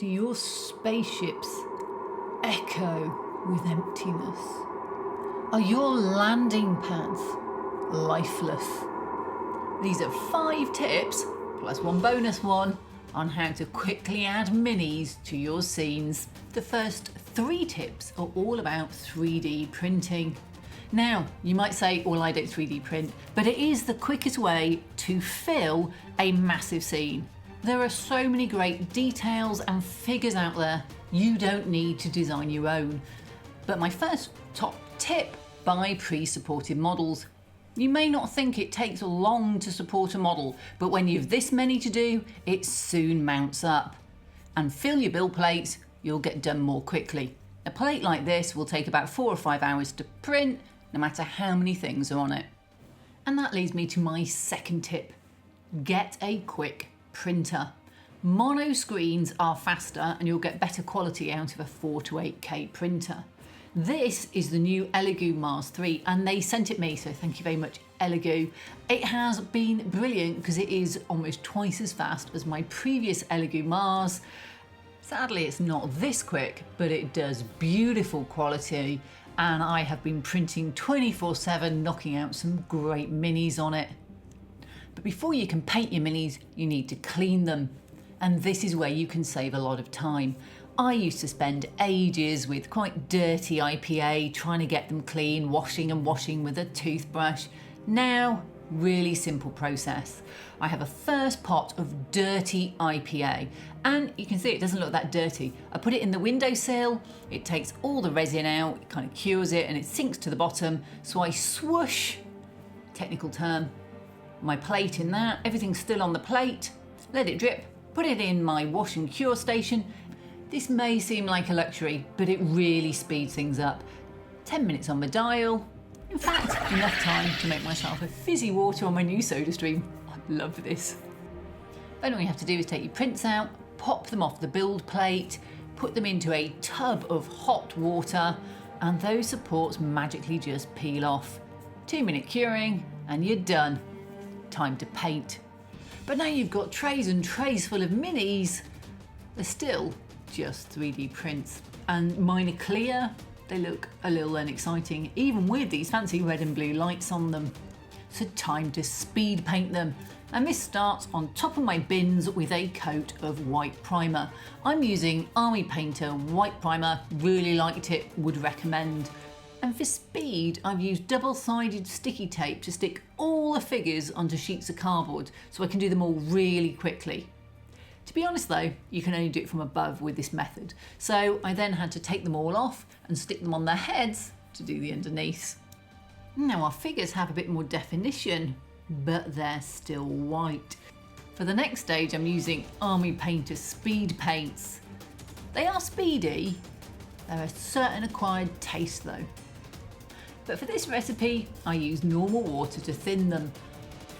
Do your spaceships echo with emptiness? Are your landing pads lifeless? These are 5 tips, plus one bonus one, on how to quickly add minis to your scenes. The first 3 tips are all about 3D printing. Now, you might say, well, I don't 3D print, but it is the quickest way to fill a massive scene. There are so many great details and figures out there, you don't need to design your own. But my first top tip, buy pre-supported models. You may not think it takes long to support a model, but when you've this many to do, it soon mounts up. And fill your build plates, you'll get done more quickly. A plate like this will take about 4 or 5 hours to print, no matter how many things are on it. And that leads me to my second tip. Get a quick printer. Mono screens are faster and you'll get better quality out of a 4 to 8K printer. This is the new Elegoo Mars 3 and they sent it me, so thank you very much, Elegoo. It has been brilliant because it is almost twice as fast as my previous Elegoo Mars. Sadly, it's not this quick, but it does beautiful quality and I have been printing 24/7, knocking out some great minis on it. But before you can paint your minis, you need to clean them. And this is where you can save a lot of time. I used to spend ages with quite dirty IPA trying to get them clean, washing and washing with a toothbrush. Now, really simple process. I have a first pot of dirty IPA and you can see it doesn't look that dirty. I put it in the windowsill, it takes all the resin out, it kind of cures it and it sinks to the bottom. So I swoosh, technical term, my plate in that, everything's still on the plate, let it drip, put it in my wash and cure station. This may seem like a luxury, but it really speeds things up. 10 minutes on the dial. In fact, enough time to make myself a fizzy water on my new soda stream. I love this. Then all you have to do is take your prints out, pop them off the build plate, put them into a tub of hot water, and those supports magically just peel off. 2-minute curing, and you're done. Time to paint. But now you've got trays and trays full of minis, they're still just 3D prints. And mine are clear, they look a little unexciting, even with these fancy red and blue lights on them. So time to speed paint them. And this starts on top of my bins with a coat of white primer. I'm using Army Painter white primer, really liked it, would recommend. And for speed, I've used double-sided sticky tape to stick all the figures onto sheets of cardboard so I can do them all really quickly. To be honest though, you can only do it from above with this method. So I then had to take them all off and stick them on their heads to do the underneath. Now our figures have a bit more definition, but they're still white. For the next stage, I'm using Army Painter Speed Paints. They are speedy, they're a certain acquired taste though. But for this recipe, I use normal water to thin them.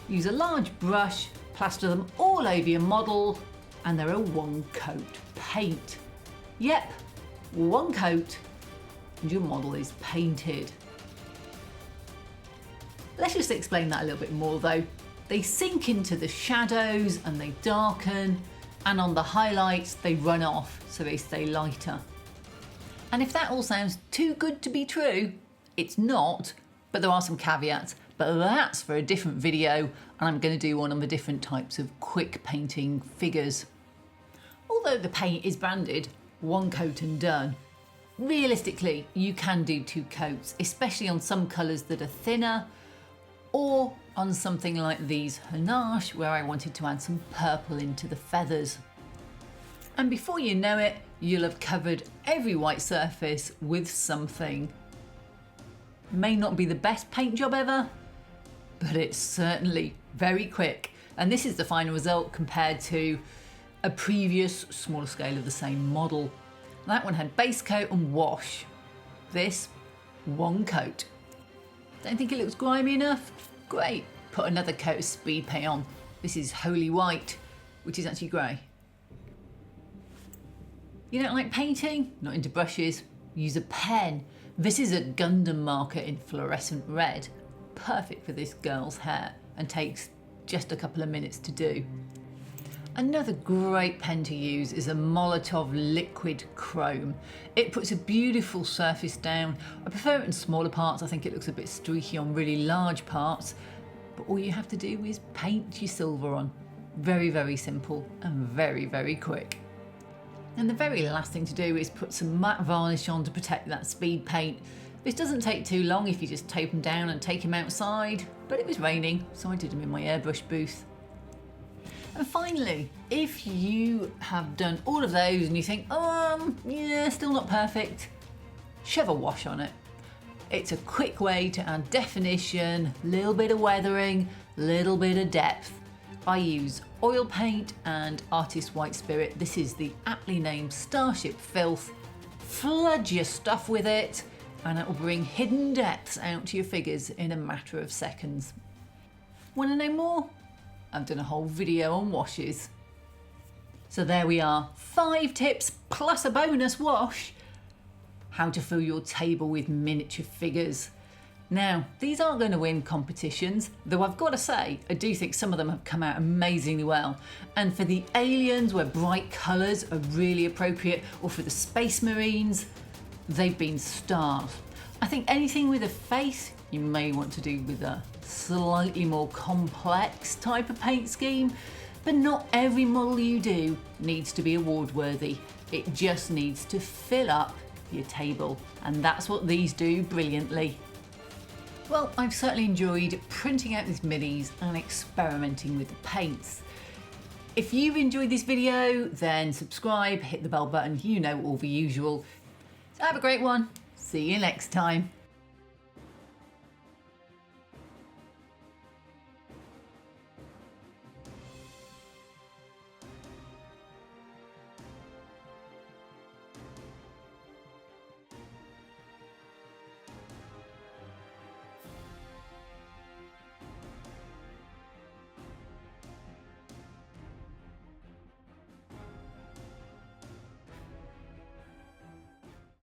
Use a large brush, plaster them all over your model, and they're a 1-coat paint. Yep, 1 coat, and your model is painted. Let's just explain that a little bit more though. They sink into the shadows and they darken, and on the highlights they run off so they stay lighter. And if that all sounds too good to be true, it's not, but there are some caveats, but that's for a different video, and I'm going to do one on the different types of quick painting figures. Although the paint is branded 1 coat and done, realistically you can do 2 coats, especially on some colours that are thinner, or on something like these Henig where I wanted to add some purple into the feathers. And before you know it, you'll have covered every white surface with something. May not be the best paint job ever, but it's certainly very quick. And this is the final result compared to a previous smaller scale of the same model. That one had base coat and wash. This, 1 coat. Don't think it looks grimy enough? Great, put another coat of speed paint on. This is Holy White, which is actually grey. You don't like painting? Not into brushes? Use a pen. This is a Gundam marker in fluorescent red. Perfect for this girl's hair and takes just a couple of minutes to do. Another great pen to use is a Molotov Liquid Chrome. It puts a beautiful surface down. I prefer it in smaller parts. I think it looks a bit streaky on really large parts. But all you have to do is paint your silver on. Very, very simple and very, very quick. And the very last thing to do is put some matte varnish on to protect that speed paint. This doesn't take too long if you just tape them down and take them outside, but it was raining, so I did them in my airbrush booth. And finally, if you have done all of those and you think, yeah, still not perfect, shove a wash on it. It's a quick way to add definition, little bit of weathering, little bit of depth. I use oil paint and Artist White Spirit. This is the aptly named Starship Filth. Flood your stuff with it and it will bring hidden depths out to your figures in a matter of seconds. Want to know more? I've done a whole video on washes. So there we are, 5 tips plus a bonus wash. How to fill your table with miniature figures. Now, these aren't going to win competitions, though I've got to say, I do think some of them have come out amazingly well. And for the aliens, where bright colours are really appropriate, or for the space marines, they've been stars. I think anything with a face, you may want to do with a slightly more complex type of paint scheme, but not every model you do needs to be award worthy. It just needs to fill up your table, and that's what these do brilliantly. Well, I've certainly enjoyed printing out these minis and experimenting with the paints. If you've enjoyed this video, then subscribe, hit the bell button, you know all the usual. So have a great one. See you next time.